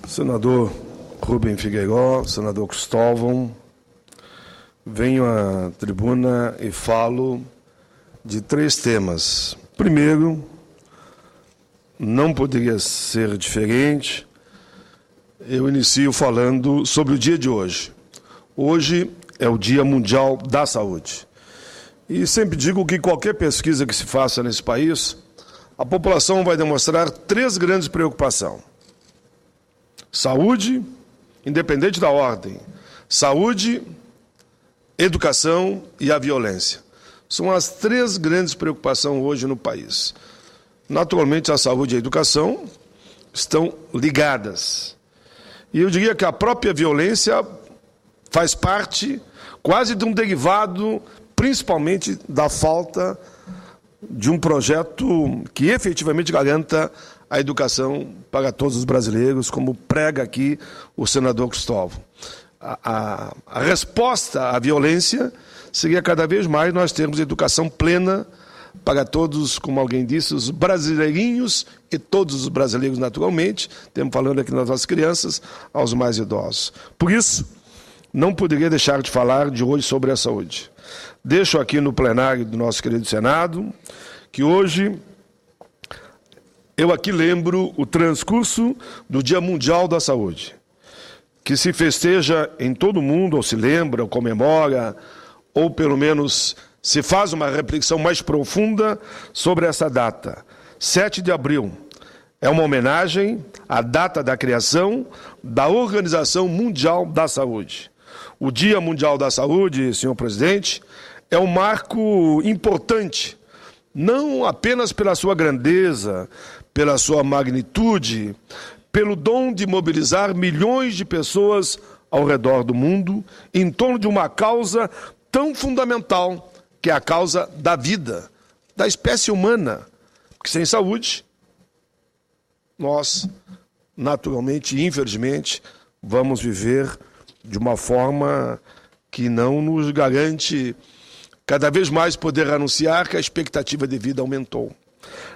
Senador Rubem Figueiró, senador Cristóvão, venho à tribuna e falo de 3 temas. Primeiro, não poderia ser diferente, eu inicio falando sobre o dia de hoje. Hoje é o Dia Mundial da Saúde. E sempre digo que qualquer pesquisa que se faça nesse país, a população vai demonstrar 3 grandes preocupações. Saúde, independente da ordem. Saúde, educação e a violência. São as 3 grandes preocupações hoje no país. Naturalmente, a saúde e a educação estão ligadas. E eu diria que a própria violência faz parte quase de um derivado, principalmente da falta de um projeto que efetivamente garanta a educação para todos os brasileiros, como prega aqui o senador Cristóvão. A resposta à violência seria cada vez mais nós termos educação plena para todos, como alguém disse, os brasileirinhos e todos os brasileiros naturalmente, estamos falando aqui das nossas crianças, aos mais idosos. Por isso, não poderia deixar de falar de hoje sobre a saúde. Deixo aqui no plenário do nosso querido Senado que hoje eu aqui lembro o transcurso do Dia Mundial da Saúde, que se festeja em todo o mundo, ou se lembra, ou comemora, ou pelo menos se faz uma reflexão mais profunda sobre essa data. 7 de abril é uma homenagem à data da criação da Organização Mundial da Saúde. O Dia Mundial da Saúde, senhor presidente, é um marco importante, não apenas pela sua grandeza, pela sua magnitude, pelo dom de mobilizar milhões de pessoas ao redor do mundo em torno de uma causa tão fundamental, que é a causa da vida, da espécie humana. Porque sem saúde, nós, naturalmente e infelizmente, vamos viver de uma forma que não nos garante cada vez mais poder anunciar que a expectativa de vida aumentou.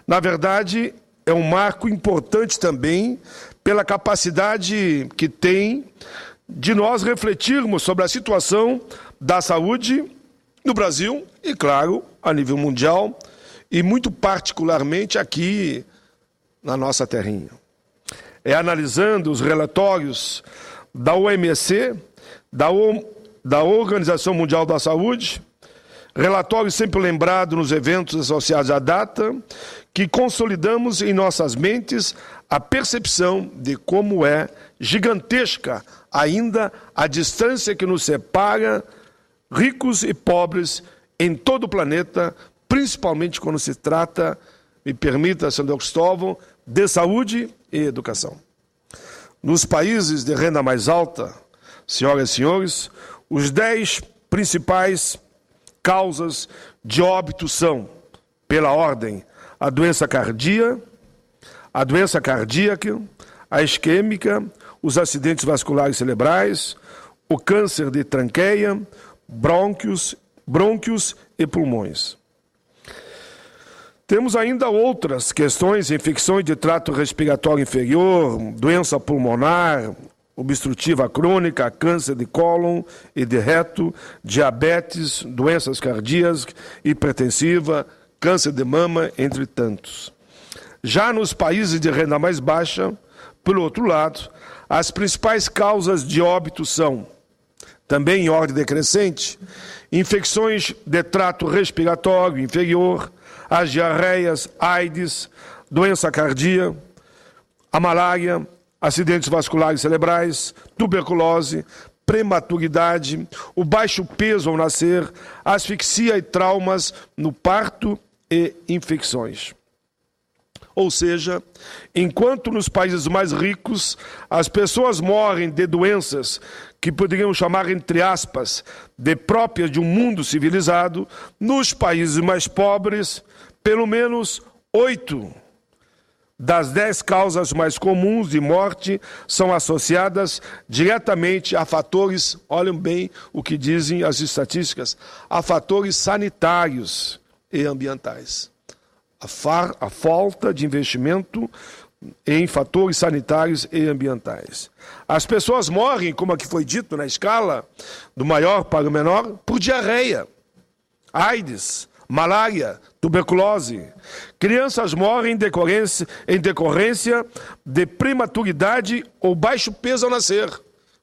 Na verdade, é um marco importante também pela capacidade que tem de nós refletirmos sobre a situação da saúde no Brasil e, claro, a nível mundial e muito particularmente aqui na nossa terrinha. É analisando os relatórios da OMS, da Organização Mundial da Saúde, relatório sempre lembrado nos eventos associados à data, que consolidamos em nossas mentes a percepção de como é gigantesca ainda a distância que nos separa, ricos e pobres, em todo o planeta, principalmente quando se trata, me permita, senador Cristóvão, de saúde e educação. Nos países de renda mais alta, senhoras e senhores, os 10 principais causas de óbito são, pela ordem, a doença cardíaca, a isquêmica, os acidentes vasculares cerebrais, o câncer de tranqueia, brônquios e pulmões. Temos ainda outras questões, infecções de trato respiratório inferior, doença pulmonar, obstrutiva crônica, câncer de cólon e de reto, diabetes, doenças cardíacas, hipertensiva, câncer de mama, entre tantos. Já nos países de renda mais baixa, por outro lado, as principais causas de óbito são, também em ordem decrescente, infecções de trato respiratório inferior, as diarreias, AIDS, doença cardíaca, a malária, acidentes vasculares cerebrais, tuberculose, prematuridade, o baixo peso ao nascer, asfixia e traumas no parto e infecções. Ou seja, enquanto nos países mais ricos as pessoas morrem de doenças que poderiam chamar, entre aspas, de próprias de um mundo civilizado, nos países mais pobres, pelo menos 8 das 10 causas mais comuns de morte são associadas diretamente a fatores, olhem bem o que dizem as estatísticas, a fatores sanitários e ambientais. A falta de investimento em fatores sanitários e ambientais. As pessoas morrem, como aqui foi dito, na escala do maior para o menor, por diarreia, AIDS, malária, tuberculose. Crianças morrem em decorrência de prematuridade ou baixo peso ao nascer,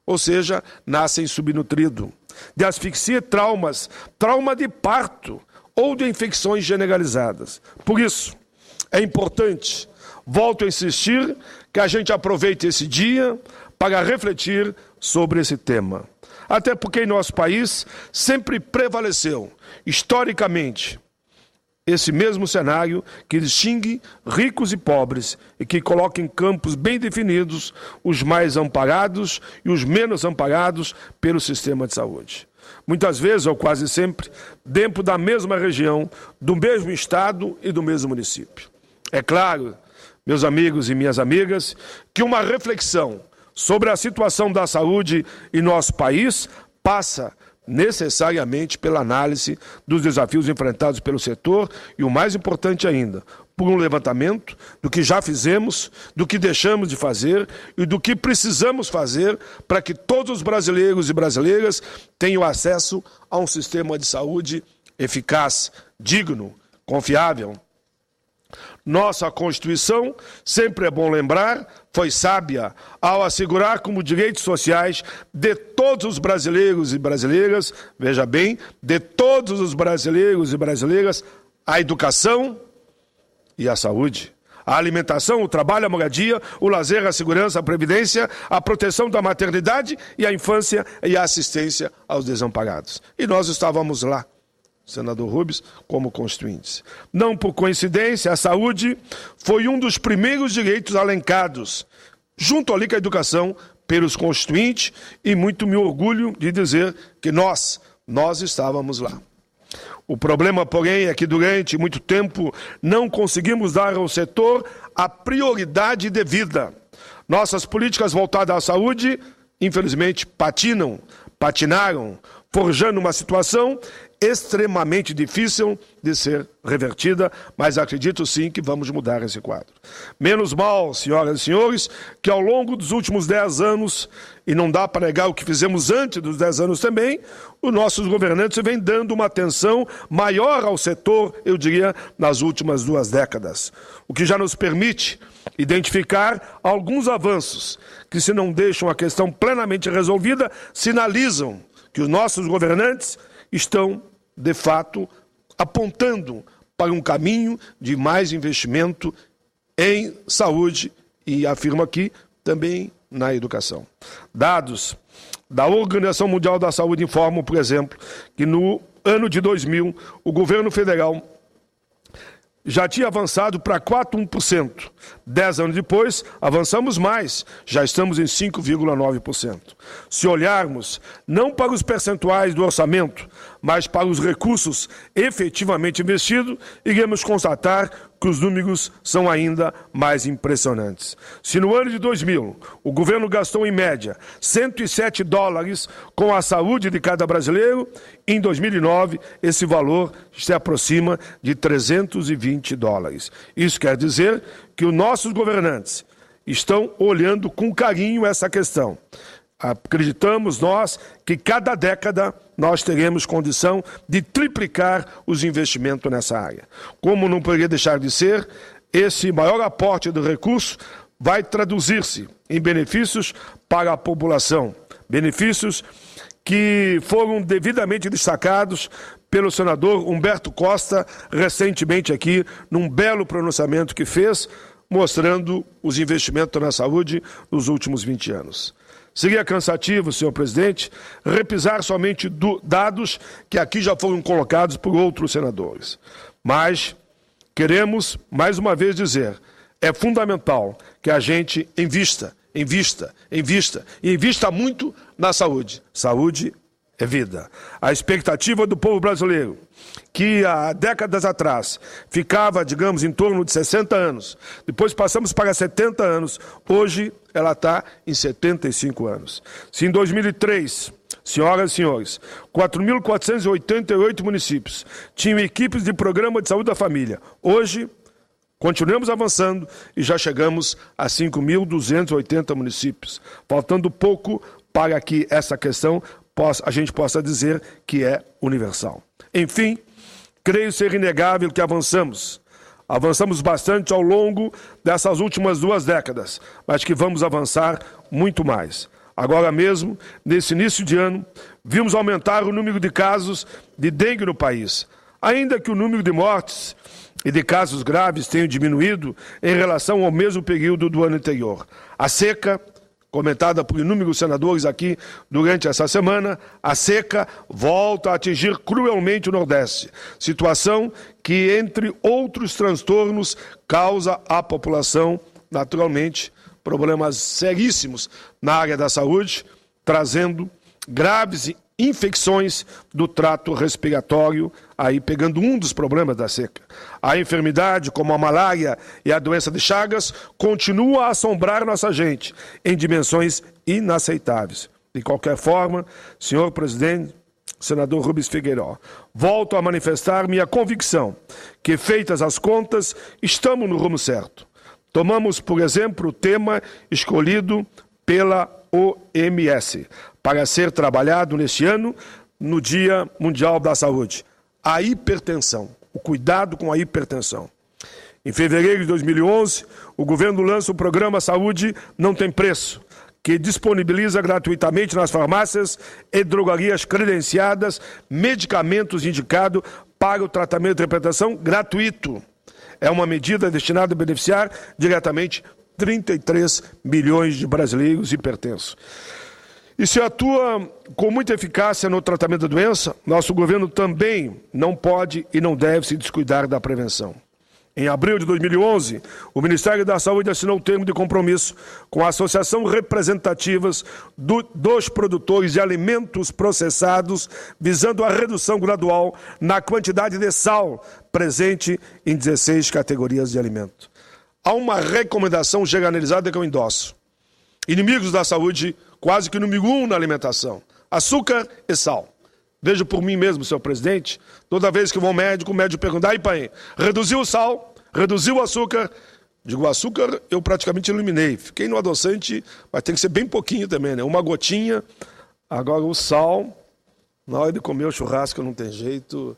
ou seja, nascem subnutrido. De asfixia e traumas, trauma de parto ou de infecções generalizadas. Por isso, é importante, volto a insistir, que a gente aproveite esse dia para refletir sobre esse tema. Até porque em nosso país sempre prevaleceu, historicamente, esse mesmo cenário que distingue ricos e pobres e que coloca em campos bem definidos os mais amparados e os menos amparados pelo sistema de saúde. Muitas vezes, ou quase sempre, dentro da mesma região, do mesmo estado e do mesmo município. É claro, meus amigos e minhas amigas, que uma reflexão sobre a situação da saúde em nosso país passa necessariamente pela análise dos desafios enfrentados pelo setor e, o mais importante ainda, por um levantamento do que já fizemos, do que deixamos de fazer e do que precisamos fazer para que todos os brasileiros e brasileiras tenham acesso a um sistema de saúde eficaz, digno, confiável. Nossa Constituição, sempre é bom lembrar, foi sábia ao assegurar como direitos sociais de todos os brasileiros e brasileiras, veja bem, de todos os brasileiros e brasileiras, a educação e a saúde, a alimentação, o trabalho, a moradia, o lazer, a segurança, a previdência, a proteção da maternidade e a infância e a assistência aos desamparados. E nós estávamos lá, senador Rubens, como constituintes. Não por coincidência, a saúde foi um dos primeiros direitos alencados, junto ali com a educação, pelos constituintes, e muito me orgulho de dizer que nós estávamos lá. O problema, porém, é que durante muito tempo não conseguimos dar ao setor a prioridade devida. Nossas políticas voltadas à saúde, infelizmente, patinaram, forjando uma situação extremamente difícil de ser revertida, mas acredito sim que vamos mudar esse quadro. Menos mal, senhoras e senhores, que ao longo dos últimos 10 anos, e não dá para negar o que fizemos antes dos 10 anos também, os nossos governantes vêm dando uma atenção maior ao setor, eu diria, nas últimas 2 décadas. O que já nos permite identificar alguns avanços que, se não deixam a questão plenamente resolvida, sinalizam que os nossos governantes estão, de fato, apontando para um caminho de mais investimento em saúde e, afirmo aqui, também na educação. Dados da Organização Mundial da Saúde informam, por exemplo, que no ano de 2000, o governo federal já tinha avançado para 4,1%. 10 anos depois, avançamos mais, já estamos em 5,9%. Se olharmos não para os percentuais do orçamento, mas para os recursos efetivamente investidos, iremos constatar que os números são ainda mais impressionantes. Se no ano de 2000 o governo gastou em média $107 com a saúde de cada brasileiro, em 2009 esse valor se aproxima de $320. Isso quer dizer que os nossos governantes estão olhando com carinho essa questão. Acreditamos nós que cada década nós teremos condição de triplicar os investimentos nessa área. Como não poderia deixar de ser, esse maior aporte do recurso vai traduzir-se em benefícios para a população. Benefícios que foram devidamente destacados pelo senador Humberto Costa recentemente aqui, num belo pronunciamento que fez, mostrando os investimentos na saúde nos últimos 20 anos. Seria cansativo, senhor presidente, repisar somente dados que aqui já foram colocados por outros senadores. Mas queremos, mais uma vez, dizer, é fundamental que a gente invista muito na saúde. Saúde é vida. A expectativa do povo brasileiro, que há décadas atrás ficava, digamos, em torno de 60 anos, depois passamos para 70 anos, hoje ela está em 75 anos. Se em 2003, senhoras e senhores, 4.488 municípios tinham equipes de programa de saúde da família, hoje Continuamos avançando e já chegamos a 5.280 municípios, faltando pouco para que essa questão a gente possa dizer que é universal. Enfim, creio ser inegável que avançamos. Avançamos bastante ao longo dessas últimas 2 décadas, mas que vamos avançar muito mais. Agora mesmo, nesse início de ano, vimos aumentar o número de casos de dengue no país, ainda que o número de mortes e de casos graves tenha diminuído em relação ao mesmo período do ano anterior. A seca, comentada por inúmeros senadores aqui durante essa semana, a seca volta a atingir cruelmente o Nordeste, situação que, entre outros transtornos, causa à população, naturalmente, problemas seríssimos na área da saúde, trazendo graves infecções do trato respiratório, aí pegando um dos problemas da seca. A enfermidade, como a malária e a doença de Chagas, continua a assombrar nossa gente em dimensões inaceitáveis. De qualquer forma, senhor presidente, senador Rubens Figueiredo, volto a manifestar minha convicção que, feitas as contas, estamos no rumo certo. Tomamos, por exemplo, o tema escolhido pela OMS para ser trabalhado neste ano no Dia Mundial da Saúde. A hipertensão, o cuidado com a hipertensão. Em fevereiro de 2011, o governo lança o programa Saúde Não Tem Preço, que disponibiliza gratuitamente nas farmácias e drogarias credenciadas medicamentos indicados para o tratamento de hipertensão gratuito. É uma medida destinada a beneficiar diretamente 33 milhões de brasileiros hipertensos. E se atua com muita eficácia no tratamento da doença, nosso governo também não pode e não deve se descuidar da prevenção. Em abril de 2011, o Ministério da Saúde assinou o termo de compromisso com a Associação Representativas dos Produtores de Alimentos Processados, visando a redução gradual na quantidade de sal presente em 16 categorias de alimento. Há uma recomendação generalizada que eu endosso. Inimigos da saúde, quase que número 1 na alimentação: açúcar e sal. Vejo por mim mesmo, senhor presidente, toda vez que vou ao médico, o médico pergunta: aí, pai, reduziu o sal, reduziu o açúcar? Digo, o açúcar eu praticamente eliminei. Fiquei no adoçante, mas tem que ser bem pouquinho também, né? Uma gotinha. Agora o sal, na hora de comer o churrasco não tem jeito.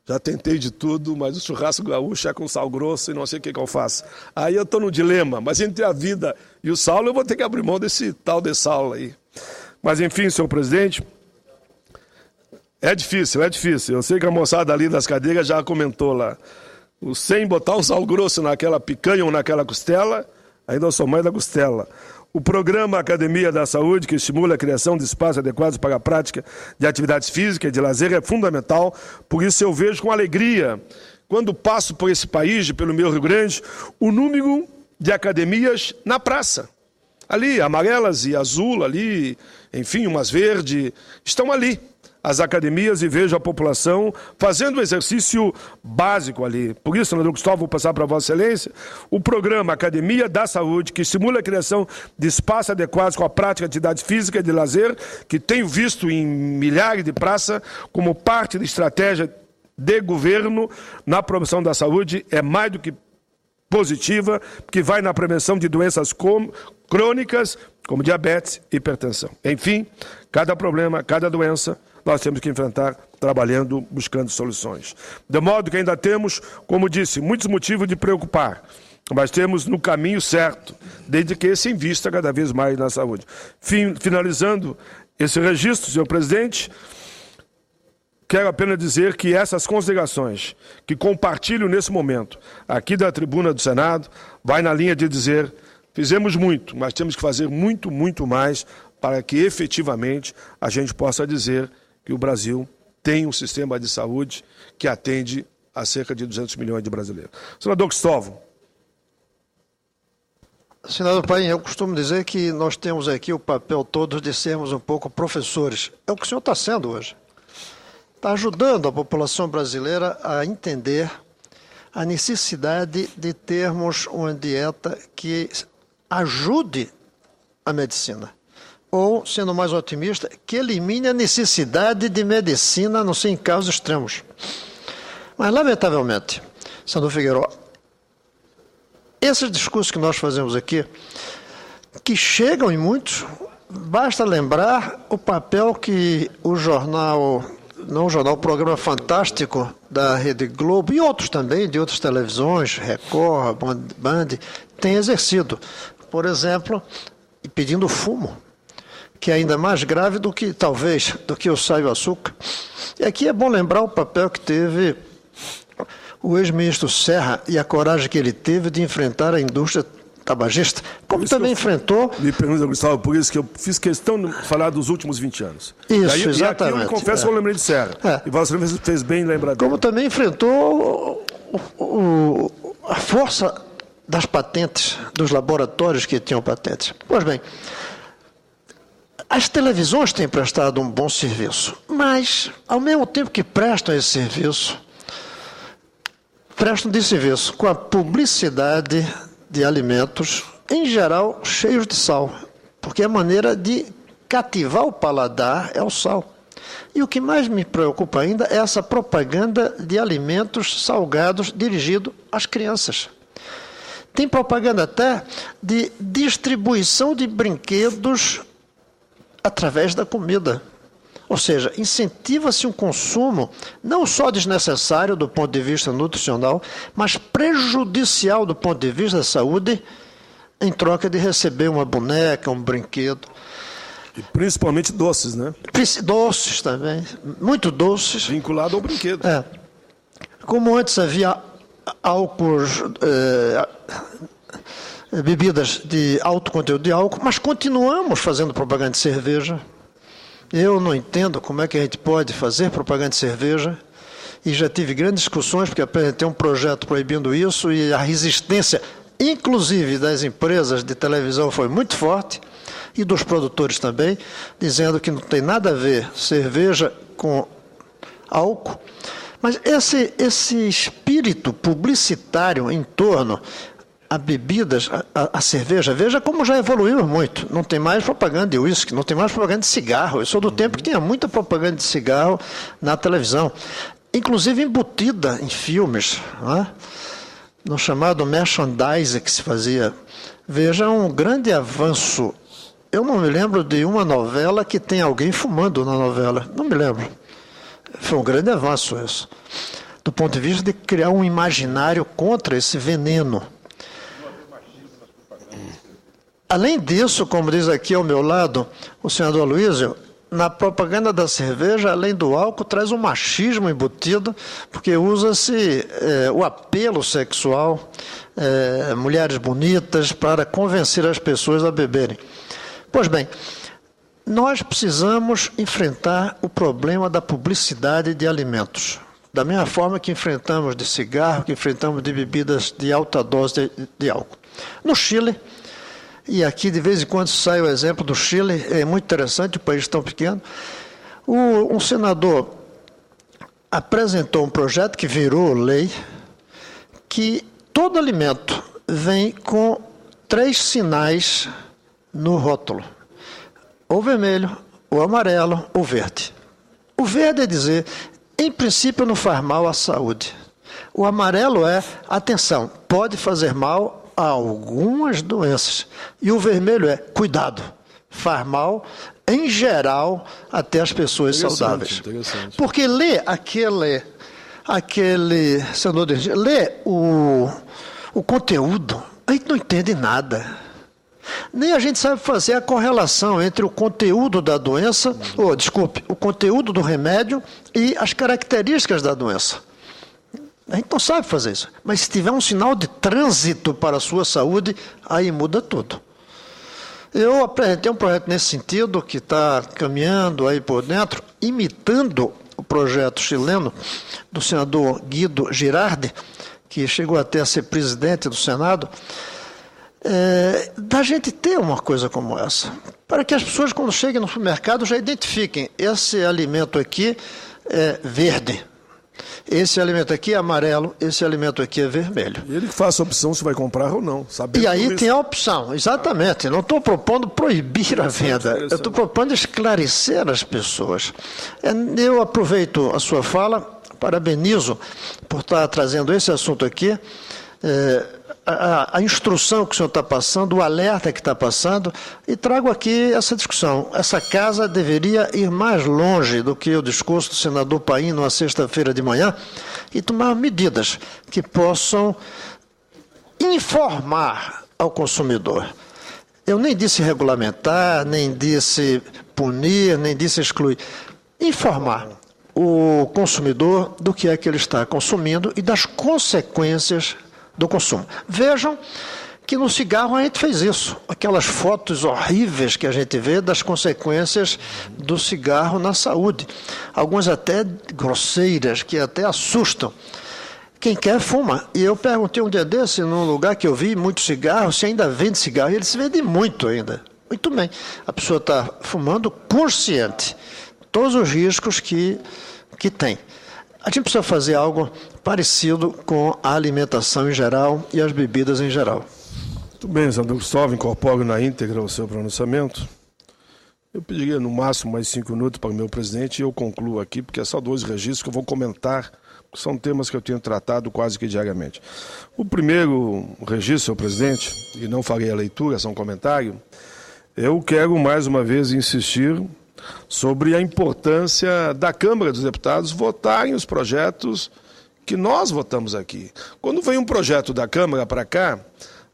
Já tentei de tudo, mas o churrasco gaúcho é com sal grosso e não sei o que eu faço. Aí eu estou no dilema, mas entre a vida e o sal eu vou ter que abrir mão desse tal de sal aí. Mas enfim, senhor presidente, é difícil. Eu sei que a moçada ali das cadeiras já comentou lá. Sem botar um sal grosso naquela picanha ou naquela costela, ainda eu sou mãe da costela. O programa Academia da Saúde, que estimula a criação de espaços adequados para a prática de atividades físicas e de lazer, é fundamental. Por isso eu vejo com alegria, quando passo por esse país, pelo meu Rio Grande, o número de academias na praça. Ali, amarelas e azul, ali, enfim, umas verdes, estão ali. As academias, e vejo a população fazendo o exercício básico ali. Por isso, senador Cristóvão, vou passar para a Vossa Excelência, o programa Academia da Saúde, que estimula a criação de espaços adequados com a prática de atividade física e de lazer, que tenho visto em milhares de praças, como parte da estratégia de governo na promoção da saúde, é mais do que positiva, que vai na prevenção de doenças crônicas, como diabetes e hipertensão. Enfim, cada problema, cada doença, nós temos que enfrentar trabalhando, buscando soluções. De modo que ainda temos, como disse, muitos motivos de preocupar, mas temos no caminho certo, desde que se invista cada vez mais na saúde. Finalizando esse registro, senhor presidente, quero apenas dizer que essas considerações que compartilho nesse momento, aqui da tribuna do Senado, vai na linha de dizer: fizemos muito, mas temos que fazer muito, muito mais para que efetivamente a gente possa dizer que o Brasil tem um sistema de saúde que atende a cerca de 200 milhões de brasileiros. Senador Cristóvão. Senador Paim, eu costumo dizer que nós temos aqui o papel todos de sermos um pouco professores. É o que o senhor está sendo hoje. Está ajudando a população brasileira a entender a necessidade de termos uma dieta que ajude a medicina. Ou, sendo mais otimista, que elimine a necessidade de medicina, a não ser em casos extremos. Mas, lamentavelmente, senador Figueiredo, esses discursos que nós fazemos aqui, que chegam em muitos, basta lembrar o papel que o programa Fantástico da Rede Globo e outros também, de outras televisões, Record, Band, tem exercido. Por exemplo, pedindo fumo, que é ainda mais grave do que, talvez, do que o Sai o Açúcar. E aqui é bom lembrar o papel que teve o ex-ministro Serra e a coragem que ele teve de enfrentar a indústria tabagista, como também enfrentou... Me pergunta, Gustavo, por isso que eu fiz questão de falar dos últimos 20 anos. Isso, exatamente. E aqui eu me confesso que eu lembrei de Serra. E você fez bem lembrar dele. Como também enfrentou a força das patentes, dos laboratórios que tinham patentes. Pois bem, as televisões têm prestado um bom serviço, mas, ao mesmo tempo que prestam esse serviço, prestam de serviço com a publicidade de alimentos, em geral, cheios de sal, porque a maneira de cativar o paladar é o sal. E o que mais me preocupa ainda é essa propaganda de alimentos salgados dirigido às crianças. Tem propaganda até de distribuição de brinquedos através da comida. Ou seja, incentiva-se um consumo não só desnecessário do ponto de vista nutricional, mas prejudicial do ponto de vista da saúde, em troca de receber uma boneca, um brinquedo. E principalmente doces, né? Doces também, muito doces. Vinculado ao brinquedo. Como antes havia álcools, bebidas de alto conteúdo de álcool, mas continuamos fazendo propaganda de cerveja. Eu não entendo como é que a gente pode fazer propaganda de cerveja, e já tive grandes discussões, porque apresentei um projeto proibindo isso, e a resistência, inclusive das empresas de televisão, foi muito forte, e dos produtores também, dizendo que não tem nada a ver cerveja com álcool. Mas esse espírito publicitário em torno a bebidas, a cerveja, veja como já evoluiu muito. Não tem mais propaganda de uísque, não tem mais propaganda de cigarro. Eu sou do tempo que tinha muita propaganda de cigarro na televisão, inclusive embutida em filmes, não é? No chamado merchandising que se fazia. Veja um grande avanço. Eu não me lembro de uma novela que tem alguém fumando na novela. Não me lembro. Foi um grande avanço isso, do ponto de vista de criar um imaginário contra esse veneno. Além disso, como diz aqui ao meu lado o senador Aloysio, na propaganda da cerveja, além do álcool, traz um machismo embutido, porque usa-se o apelo sexual, mulheres bonitas, para convencer as pessoas a beberem. Pois bem, nós precisamos enfrentar o problema da publicidade de alimentos, da mesma forma que enfrentamos de cigarro, que enfrentamos de bebidas de alta dose de álcool. No Chile, e aqui de vez em quando sai o exemplo do Chile, é muito interessante, o país tão pequeno, um senador apresentou um projeto que virou lei, que todo alimento vem com 3 sinais no rótulo: ou vermelho, ou amarelo, ou verde. O verde é dizer, em princípio não faz mal à saúde. O amarelo é, atenção, pode fazer mal a algumas doenças. E o vermelho é, cuidado, faz mal, em geral, até as pessoas saudáveis. Porque lê aquele senador, lê o conteúdo, a gente não entende nada. Nem a gente sabe fazer a correlação entre o conteúdo da doença, o conteúdo do remédio e as características da doença. A gente não sabe fazer isso. Mas se tiver um sinal de trânsito para a sua saúde, aí muda tudo. Eu apresentei um projeto nesse sentido, que está caminhando aí por dentro, imitando o projeto chileno do senador Guido Girardi, que chegou até a ser presidente do Senado, da gente ter uma coisa como essa, para que as pessoas, quando cheguem no supermercado, já identifiquem: esse alimento aqui é verde, esse alimento aqui é amarelo, esse alimento aqui é vermelho. E ele que faça a opção se vai comprar ou não. E aí tem a opção, exatamente. Não estou propondo proibir a venda, eu estou propondo esclarecer as pessoas. Eu aproveito a sua fala, parabenizo por estar trazendo esse assunto aqui. a instrução que o senhor está passando, o alerta que está passando, e trago aqui essa discussão. Essa casa deveria ir mais longe do que o discurso do senador Paim numa sexta-feira de manhã e tomar medidas que possam informar ao consumidor. Eu nem disse regulamentar, nem disse punir, nem disse excluir. Informar o consumidor do que é que ele está consumindo e das consequências do consumo. Vejam que no cigarro a gente fez isso. Aquelas fotos horríveis que a gente vê das consequências do cigarro na saúde. Algumas até grosseiras, que até assustam. Quem quer, fuma. E eu perguntei um dia desse, num lugar que eu vi muito cigarro, se ainda vende cigarro. E eles vendem muito ainda. Muito bem. A pessoa está fumando consciente. Todos os riscos que tem. A gente precisa fazer algo parecido com a alimentação em geral e as bebidas em geral. Muito bem, senador Gustavo, incorporo na íntegra o seu pronunciamento. Eu pediria no máximo mais 5 minutos para o meu presidente e eu concluo aqui, porque é só 2 registros que eu vou comentar, que são temas que eu tenho tratado quase que diariamente. O primeiro registro, senhor presidente, e não farei a leitura, é só um comentário, eu quero mais uma vez insistir sobre a importância da Câmara dos Deputados votarem os projetos que nós votamos aqui. Quando vem um projeto da Câmara para cá,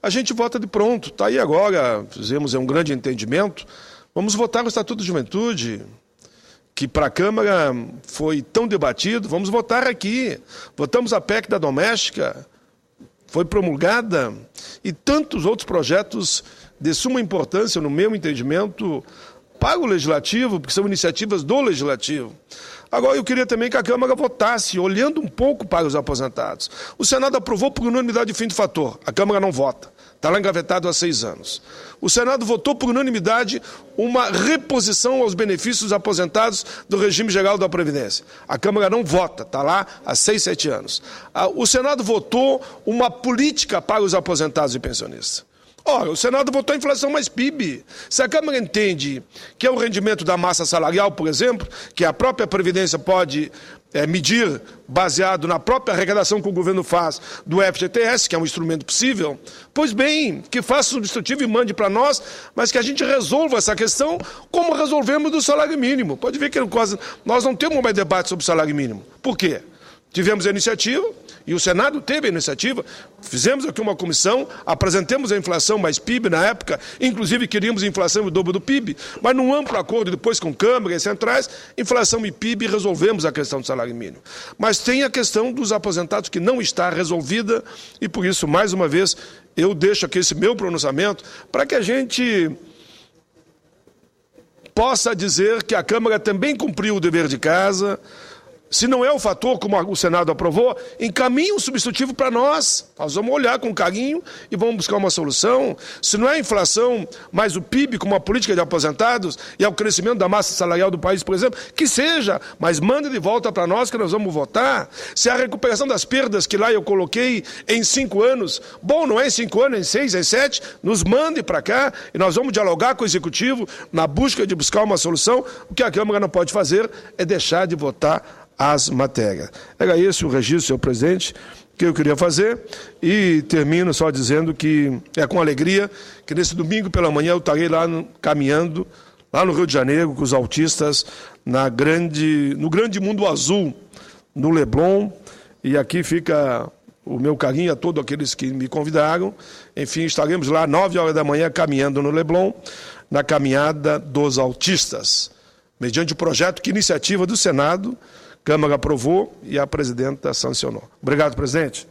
a gente vota de pronto. Está aí agora, fizemos um grande entendimento, vamos votar o Estatuto de Juventude, que para a Câmara foi tão debatido, vamos votar aqui. Votamos a PEC da doméstica, foi promulgada, e tantos outros projetos de suma importância, no meu entendimento, para o Legislativo, porque são iniciativas do Legislativo. Agora, eu queria também que a Câmara votasse, olhando um pouco para os aposentados. O Senado aprovou por unanimidade de fim de fator. A Câmara não vota. Está lá engavetado há 6 anos. O Senado votou por unanimidade uma reposição aos benefícios dos aposentados do regime geral da Previdência. A Câmara não vota, está lá há 6, 7 anos. O Senado votou uma política para os aposentados e pensionistas. Ora, o Senado votou a inflação mais PIB. Se a Câmara entende que é o rendimento da massa salarial, por exemplo, que a própria Previdência pode medir baseado na própria arrecadação que o governo faz do FGTS, que é um instrumento possível, pois bem, que faça substitutivo e mande para nós, mas que a gente resolva essa questão como resolvemos do salário mínimo. Pode ver que nós não temos mais debate sobre o salário mínimo. Por quê? Tivemos a iniciativa, e o Senado teve a iniciativa, fizemos aqui uma comissão, apresentamos a inflação mais PIB na época, inclusive queríamos inflação o dobro do PIB, mas num amplo acordo depois com Câmara e Centrais, inflação e PIB, resolvemos a questão do salário mínimo. Mas tem a questão dos aposentados que não está resolvida, e por isso, mais uma vez, eu deixo aqui esse meu pronunciamento para que a gente possa dizer que a Câmara também cumpriu o dever de casa. Se não é o fator, como o Senado aprovou, encaminhe um substitutivo para nós. Nós vamos olhar com carinho e vamos buscar uma solução. Se não é a inflação, mas o PIB como uma política de aposentados e ao crescimento da massa salarial do país, por exemplo, que seja, mas mande de volta para nós que nós vamos votar. Se é a recuperação das perdas que lá eu coloquei em 5 anos, bom, não é em 5 anos, é em 6, é em 7, nos mande para cá e nós vamos dialogar com o Executivo na busca de buscar uma solução. O que a Câmara não pode fazer é deixar de votar as matérias. Era esse o registro, senhor presidente, que eu queria fazer, e termino só dizendo que é com alegria que nesse domingo pela manhã eu estarei lá caminhando, lá no Rio de Janeiro, com os autistas, no grande mundo azul, no Leblon, e aqui fica o meu carinho a todos aqueles que me convidaram. Enfim, estaremos lá 9 horas da manhã caminhando no Leblon, na caminhada dos autistas, mediante o projeto que iniciativa do Senado, Câmara aprovou e a presidenta sancionou. Obrigado, presidente.